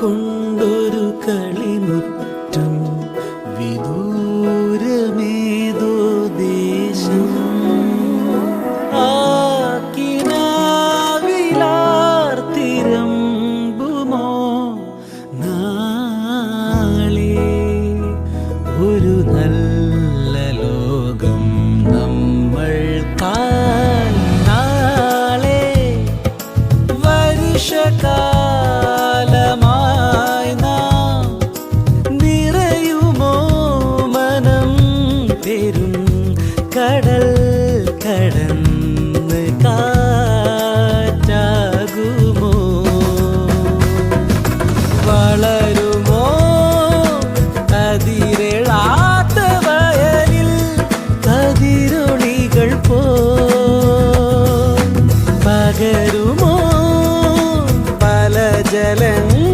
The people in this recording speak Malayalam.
കൊണ്ടൊരു കളിമുറ്റം വിദൂരമേതോ ദേശം ആക്കിനാവിലാർത്തിരമ്പുമോ നാളെ ഒരു നല്ല ലോകം നമ്മൾ നാളെ വർഷകാലമായി നാം നിറയുമോ മനം പെരും കടൽ കടന്ന് കാറ്റാകുമോ വളരുമോ അതിരളാത്ത വയലിൽ കതിരൊളികൾ പോ പകരുമോ പല ജലങ്ങൾ